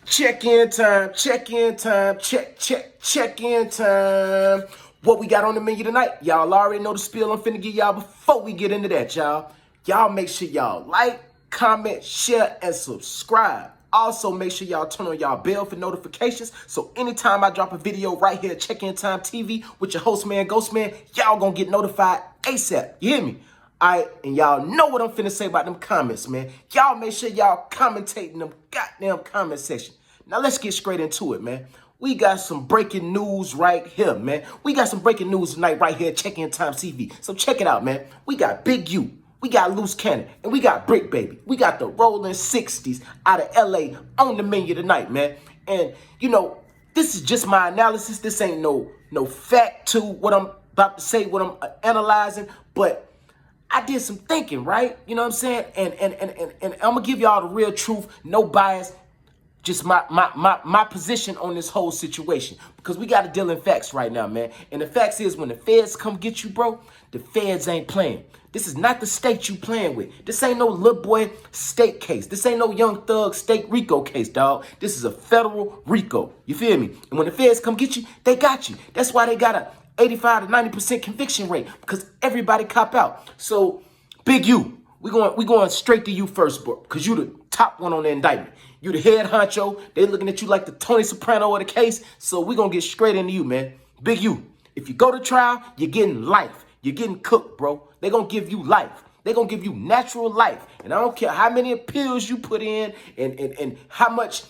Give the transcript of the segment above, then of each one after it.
Check-in time, check-in time, check-in time. What we got on the menu tonight? Y'all already know the spiel I'm finna give y'all before we get into that, y'all. Y'all make sure y'all like, comment, share, and subscribe. Also, make sure y'all turn on y'all bell for notifications, so anytime I drop a video right here at Check-In Time TV with your host man, Ghost Man, y'all gonna get notified ASAP. You hear me? Alright, and y'all know what I'm finna say about them comments, man. Y'all make sure y'all commentate in them goddamn comment section. Now let's get straight into it, man. We got some breaking news right here, man. We got some breaking news tonight right here at Check-In Time TV. So check it out, man. We got Big U, we got Loose Cannon, and we got Bricc, baby. We got the Rollin 60's out of LA on the menu tonight, man. And, you know, this is just my analysis. This ain't no fact to what I'm about to say, what I'm analyzing, but I did some thinking, right? You know what I'm saying? And I'm gonna give y'all the real truth, no bias, just my position on this whole situation. Because we gotta deal in facts right now, man. And the facts is when the feds come get you, bro, the feds ain't playing. This is not the state you playing with. This ain't no little boy state case. This ain't no young thug state RICO case, dog. This is a federal RICO. You feel me? And when the feds come get you, they got you. That's why they got a 85 to 90% conviction rate, because everybody cop out. So, Big U, we going straight to you first, bro, because you the top one on the indictment. You the head honcho. They looking at you like the Tony Soprano of the case. So we gonna get straight into you, man. Big U, if you go to trial, you're getting life. You're getting cooked, bro. They gonna give you life. They gonna give you natural life. And I don't care how many appeals you put in and how much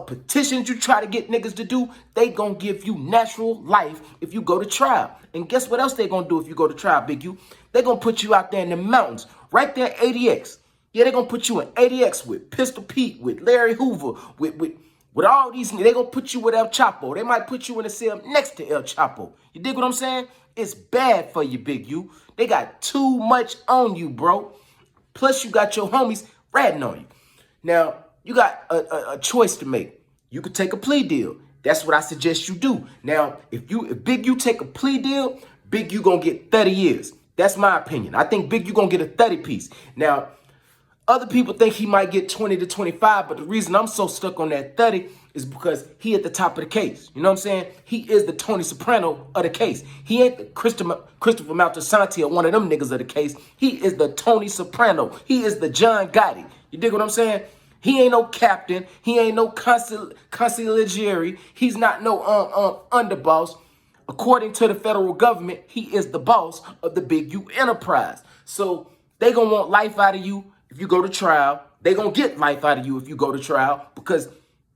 petitions you try to get niggas to do, they gonna give you natural life if you go to trial. And guess what else they gonna do if you go to trial, Big U? They gonna put you out there in the mountains, right there in ADX. Yeah, they gonna put you in ADX with Pistol Pete, with Larry Hoover, with all these. They gonna put you with El Chapo. They might put you in a cell next to El Chapo. You dig what I'm saying? It's bad for you, Big U. They got too much on you, bro. Plus, you got your homies ratting on you. Now, you got a choice to make. You could take a plea deal. That's what I suggest you do. Now, if Big U take a plea deal, Big U gonna get 30 years. That's my opinion. I think Big U gonna get a 30 piece. Now, other people think he might get 20 to 25, but the reason I'm so stuck on that 30 is because he at the top of the case. You know what I'm saying? He is the Tony Soprano of the case. He ain't the Christopher Maltasanti or one of them niggas of the case. He is the Tony Soprano. He is the John Gotti. You dig what I'm saying? He ain't no captain. He ain't no consigliere. He's not no underboss. According to the federal government, he is the boss of the Big U enterprise. So they gonna want life out of you if you go to trial. They gonna get life out of you if you go to trial because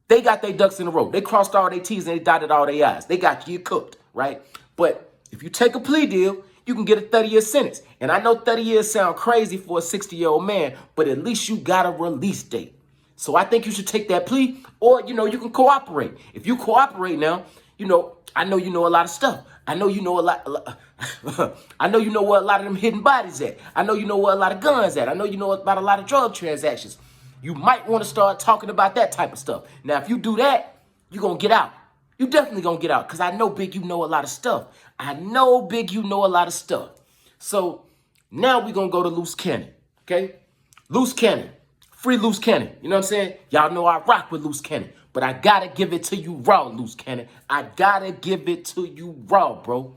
they got their ducks in a row. They crossed all their T's and they dotted all their I's. They got you cooked, right? But if you take a plea deal, you can get a 30-year sentence. And I know 30 years sound crazy for a 60-year-old man, but at least you got a release date. So I think you should take that plea, or, you know, you can cooperate. If you cooperate now, you know, I know you know a lot of stuff. I know you know a lot. I know you know where a lot of them hidden bodies at. I know you know where a lot of guns at. I know you know about a lot of drug transactions. You might want to start talking about that type of stuff. Now, if you do that, you're going to get out. You definitely going to get out because I know Big, you know a lot of stuff. I know Big, you know a lot of stuff. So now we're going to go to Loose Cannon, okay? Loose Cannon. Free Loose Cannon. You know what I'm saying? Y'all know I rock with Loose Cannon. But I got to give it to you raw, Loose Cannon. I got to give it to you raw, bro.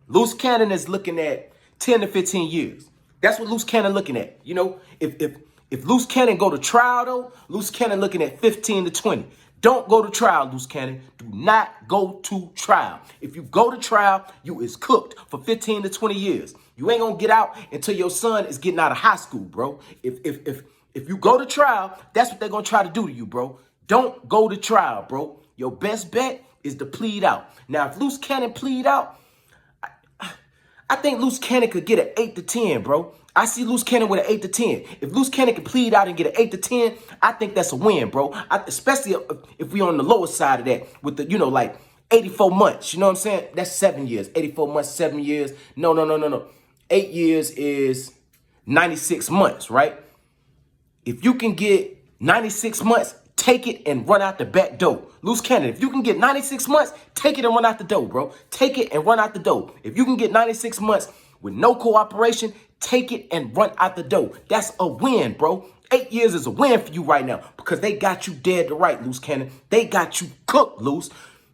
Loose Cannon is looking at 10 to 15 years. That's what Loose Cannon looking at. You know, if Loose Cannon go to trial, though, Loose Cannon looking at 15 to 20. Don't go to trial, Loose Cannon. Do not go to trial. If you go to trial, you is cooked for 15 to 20 years. You ain't going to get out until your son is getting out of high school, bro. If you go to trial, that's what they're going to try to do to you, bro. Don't go to trial, bro. Your best bet is to plead out. Now, if Loose Cannon plead out, I think Loose Cannon could get an 8 to 10, bro. I see Loose Cannon with an 8 to 10. If Loose Cannon can plead out and get an 8 to 10, I think that's a win, bro. Especially if we on the lower side of that with the, you know, like 84 months. You know what I'm saying? That's 7 years. 84 months, 7 years. No. 8 years is 96 months, right? If you can get 96 months, take it and run out the back door. Loose Cannon, if you can get 96 months, take it and run out the door, bro. Take it and run out the door. If you can get 96 months with no cooperation, take it and run out the door. That's a win, bro. 8 years is a win for you right now because they got you dead to right, Loose Cannon. They got you cooked, Loose.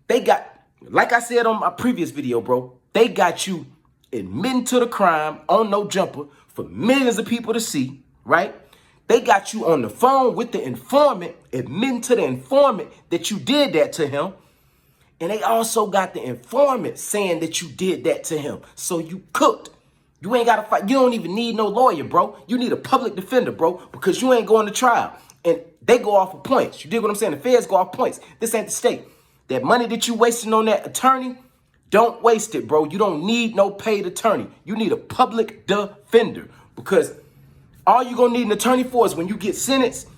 They got, like I said on my previous video, bro, they got you admitting to the crime on no jumper for millions of people to see, right? They got you on the phone with the informant, admitting to the informant that you did that to him. And they also got the informant saying that you did that to him. So you cooked. You ain't got to fight. You don't even need no lawyer, bro. You need a public defender, bro, because you ain't going to trial. And they go off of points. You dig what I'm saying? The feds go off points. This ain't the state. That money that you wasting on that attorney, don't waste it, bro. You don't need no paid attorney. You need a public defender because all you're going to need an attorney for is when you get sentenced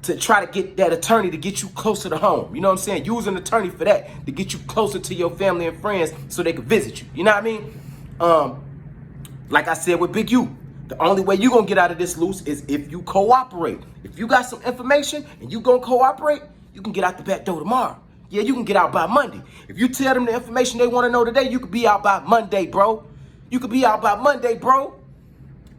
to try to get that attorney to get you closer to home. You know what I'm saying? Use an attorney for that, to get you closer to your family and friends so they can visit you. You know what I mean? Like I said with Big U, the only way you're going to get out of this, Loose, is if you cooperate. If you got some information and you going to cooperate, you can get out the back door tomorrow. Yeah, you can get out by Monday. If you tell them the information they want to know today, you could be out by Monday, bro. You could be out by Monday, bro.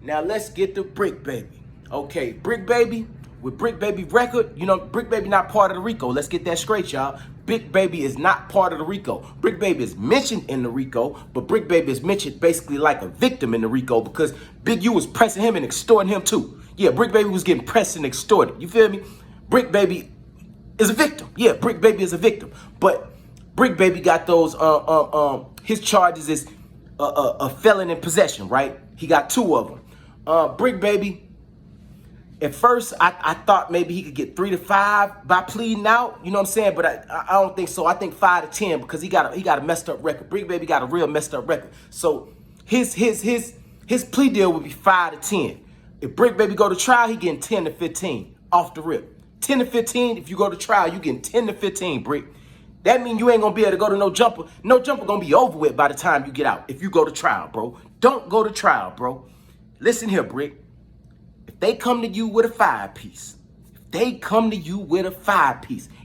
Now let's get to Bricc Baby. Okay, Bricc Baby, with Bricc Baby record, you know, Bricc Baby not part of the RICO. Let's get that straight, y'all. Bricc Baby is not part of the RICO. Bricc Baby is mentioned in the RICO, but Bricc Baby is mentioned basically like a victim in the RICO because Big U was pressing him and extorting him too. Yeah, Bricc Baby was getting pressed and extorted. You feel me? Bricc Baby is a victim. Yeah, Bricc Baby is a victim. But Bricc Baby got those, his charges is a felon in possession, right? He got 2 of them. Bricc Baby, at first, I thought maybe he could get 3 to 5 by pleading out. You know what I'm saying? But I don't think so. I think 5 to 10 because he got a messed up record. Bricc Baby got a real messed up record. So his plea deal would be 5 to 10. If Bricc Baby go to trial, he getting 10 to 15 off the rip. 10 to 15. If you go to trial, you getting 10 to 15, Bricc. That means you ain't gonna be able to go to no jumper. No jumper gonna be over with by the time you get out. If you go to trial, bro. Don't go to trial, bro. Listen here, Bricc. If they come to you with a 5-piece,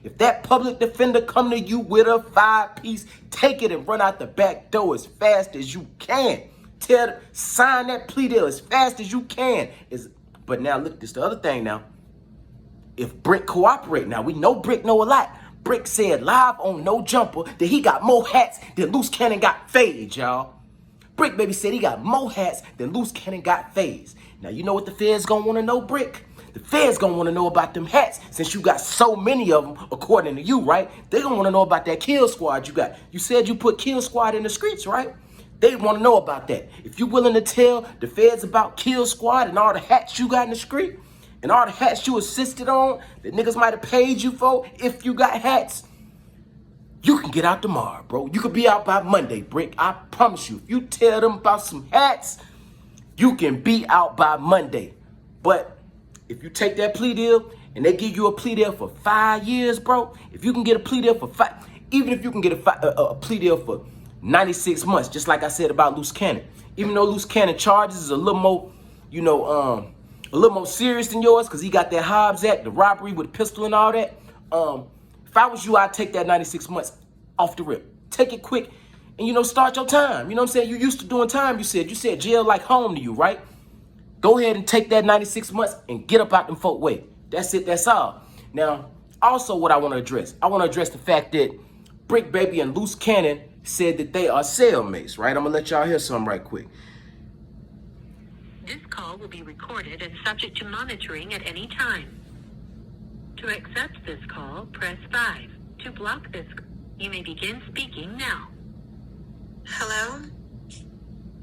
if that public defender come to you with a 5-piece, take it and run out the back door as fast as you can. Tell them, sign that plea deal as fast as you can. But now look, this the other thing now. If Bricc cooperate, now we know Bricc know a lot. Bricc said live on No Jumper that he got more hats than Loose Cannon got fades, y'all. Bricc Baby said he got more hats than Loose Cannon got fades. Now, you know what the feds gonna want to know, Bricc? The feds gonna want to know about them hats since you got so many of them, according to you, right? They gonna want to know about that kill squad you got. You said you put kill squad in the streets, right? They want to know about that. If you willing to tell the feds about kill squad and all the hats you got in the street and all the hats you assisted on that niggas might have paid you for if you got hats, you can get out tomorrow, bro. You could be out by Monday, Bricc. I promise you. If you tell them about some hats, you can be out by Monday. But if you take that plea deal and they give you a plea deal for 5 years, bro, if you can get a plea deal for 5, even if you can get a plea deal for 96 months, just like I said about Loose Cannon, even though Loose Cannon charges is a little more, you know, a little more serious than yours because he got that Hobbs Act, the robbery with a pistol and all that. If I was you, I'd take that 96 months off the rip. Take it quick and, you know, start your time. You know what I'm saying? You used to doing time, you said. You said jail like home to you, right? Go ahead and take that 96 months and get up out them folk way. That's it. That's all. Now, also what I want to address. I want to address the fact that Bricc Baby and Loose Cannon said that they are cellmates, right? I'm going to let y'all hear something right quick. This call will be recorded and subject to monitoring at any time. To accept this call, press 5. To block this, you may begin speaking now. Hello?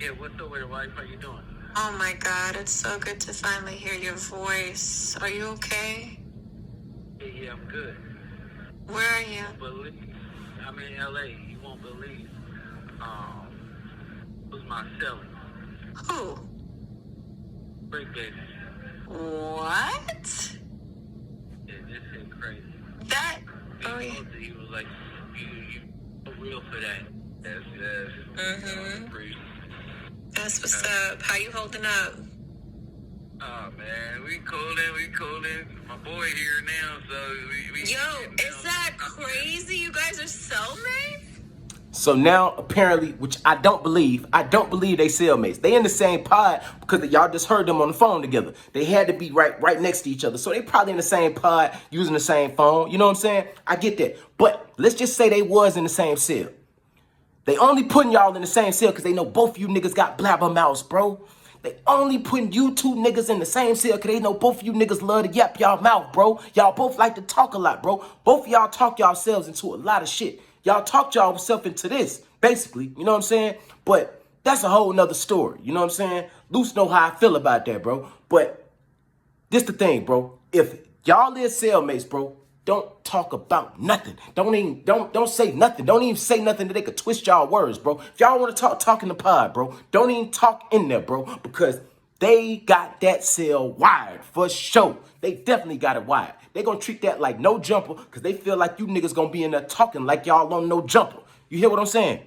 Yeah, what's up with your wife? How you doing? Oh my God, it's so good to finally hear your voice. Are you okay? Yeah, I'm good. Where are you? Believe. I'm in LA. You won't believe. It was my celly. Who? Bricc Baby. What? Yeah, this shit crazy. That? Oh, yeah. He was like, you real for that. Yes. Mm-hmm. Appreciate it. That's what's up. How you holding up? Oh, man, we coolin'. My boy here now, so we Yo, is that crazy? You guys are cellmates? So now apparently, which I don't believe they cellmates. They in the same pod because y'all just heard them on the phone together. They had to be right next to each other. So they probably in the same pod using the same phone. You know what I'm saying? I get that. But let's just say they was in the same cell. They only putting y'all in the same cell because they know both of you niggas got blabbermouths, bro. They only putting you two niggas in the same cell because they know both of you niggas love to yap y'all mouth, bro. Y'all both like to talk a lot, bro. Both of y'all talk yourselves into a lot of shit. Y'all talked yourself into this, basically. You know what I'm saying? But that's a whole nother story. You know what I'm saying? Luce know how I feel about that, bro. But this the thing, bro. If y'all is cellmates, bro, don't talk about nothing. Don't say nothing. Don't even say nothing that they could twist y'all words, bro. If y'all want to talk in the pod, bro. Don't even talk in there, bro, because they got that cell wired for sure. They definitely got it wired. They gonna treat that like no jumper because they feel like you niggas gonna be in there talking like y'all on no jumper. You hear what I'm saying?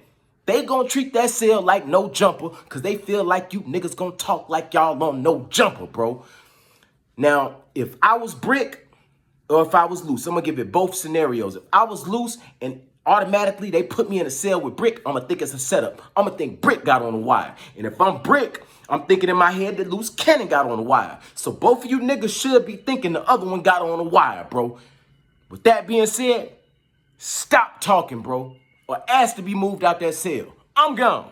They gonna treat that cell like no jumper because they feel like you niggas gonna talk like y'all on no jumper, bro. Now, if I was Bricc or if I was Luce, I'm gonna give it both scenarios. If I was Luce and automatically they put me in a cell with Bricc, I'm gonna think it's a setup. I'm gonna think Bricc got on the wire. And if I'm Bricc, I'm thinking in my head that Luce Cannon got on the wire. So both of you niggas should be thinking the other one got on the wire, bro. With that being said, stop talking, bro, or ask to be moved out that cell. I'm gone.